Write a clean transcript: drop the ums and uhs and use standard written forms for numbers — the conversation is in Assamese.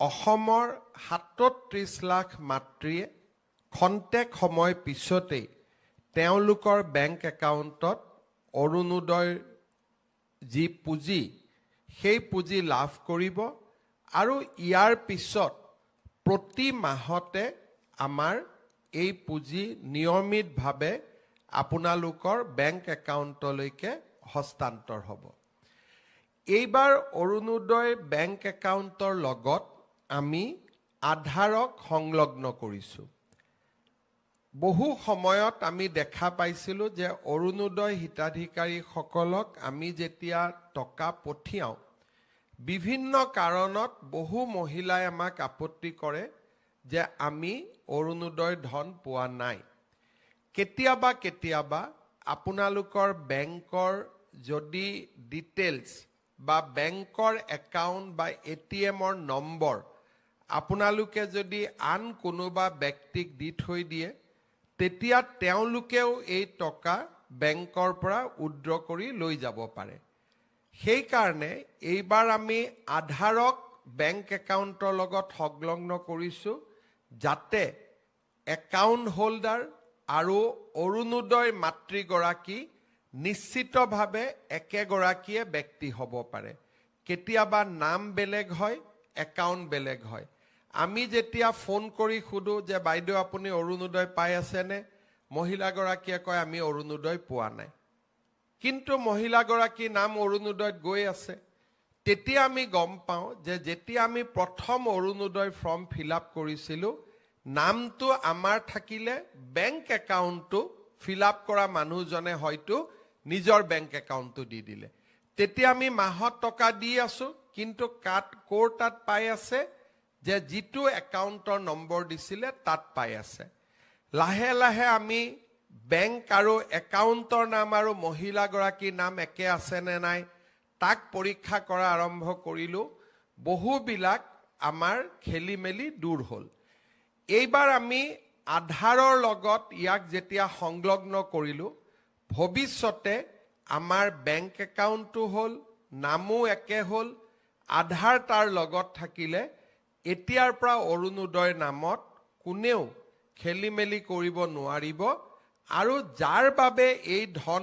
অসমৰ ৩৭ লাখ মাতৃয়ে খন্তেক সময় পিছতেই তেওঁলোকৰ বেংক একাউণ্টত অৰুণোদয়ৰ যি পুঁজি সেই পুঁজি লাভ কৰিব আৰু ইয়াৰ পিছত প্ৰতি মাহতে আমাৰ এই পুঁজি নিয়মিতভাৱে আপোনালোকৰ বেংক একাউণ্টলৈকে হস্তান্তৰ হ'ব। এইবাৰ অৰুণোদয় বেংক একাউণ্টৰ লগত আমি আধাৰক সংলগ্ন কৰিছোঁ। বহু সময়ত আমি দেখা পাইছিলোঁ যে অৰুণোদয় হিতাধিকাৰীসকলক আমি যেতিয়া টকা পঠিয়াওঁ, বিভিন্ন কাৰণত বহু মহিলাই আমাক আপত্তি কৰে যে আমি অৰুণোদয় ধন পোৱা নাই। কেতিয়াবা আপোনালোকৰ বেংকৰ যদি ডিটেইলছ বা বেংকৰ একাউণ্ট বা ATMৰ নম্বৰ আপোনালোকে যদি আন কোনোবা ব্যক্তিক দি থৈ দিয়ে, তেতিয়া তেওঁলোকেও এই টকা বেংকৰ পৰা উইথড্ৰ কৰি লৈ যাব পাৰে। সেইকাৰণে এইবাৰ আমি আধাৰক বেংক একাউণ্টৰ লগত সংলগ্ন কৰিছোঁ, যাতে একাউণ্ট হোল্ডাৰ আৰু অৰুণোদয় মাতৃগৰাকী নিশ্চিতভাৱে একেগৰাকীয়ে ব্যক্তি হ'ব পাৰে। কেতিয়াবা নাম বেলেগ হয়, একাউণ্ট বেলেগ হয়। আমি যেতিয়া ফোন কৰি সুধো যে বাইদেউ আপুনি অৰুণোদয় পাই আছেনে, মহিলাগৰাকীয়ে কয় আমি অৰুণোদয় পোৱা নাই, কিন্তু মহিলাগৰাকীৰ নাম অৰুণোদয়ত গৈ আছে। তেতিয়া আমি গম পাওঁ যে যেতিয়া আমি প্ৰথম অৰুণোদয় ফৰ্ম ফিল আপ কৰিছিলোঁ, নামটো আমাৰ থাকিলে বেংক একাউণ্টটো ফিল আপ কৰা মানুহজনে হয়তো নিজৰ বেংক একাউণ্টটো দি দিলে। তেতিয়া আমি মাহত টকা দি আছোঁ, কিন্তু ক'ৰ তাত পাই আছে যে যিটো একাউণ্টৰ নম্বৰ দিছিলে তাত পাই আছে। লাহে লাহে আমি বেংক আৰু একাউণ্টৰ নাম আৰু মহিলাগৰাকীৰ নাম একে আছেনে নাই তাক পৰীক্ষা কৰা আৰম্ভ কৰিলোঁ। বহুবিলাক আমাৰ খেলি মেলি দূৰ হ'ল। এইবাৰ আমি আধাৰৰ লগত ইয়াক যেতিয়া সংলগ্ন কৰিলোঁ, ভৱিষ্যতে আমাৰ বেংক একাউণ্টটো হ'ল, নামো একে হ'ল, আধাৰ তাৰ লগত থাকিলে এতিয়াৰ পৰা অৰুণোদয় নামত কোনেও খেলি মেলি কৰিব নোৱাৰিব। আৰু যাৰ বাবে এই ধন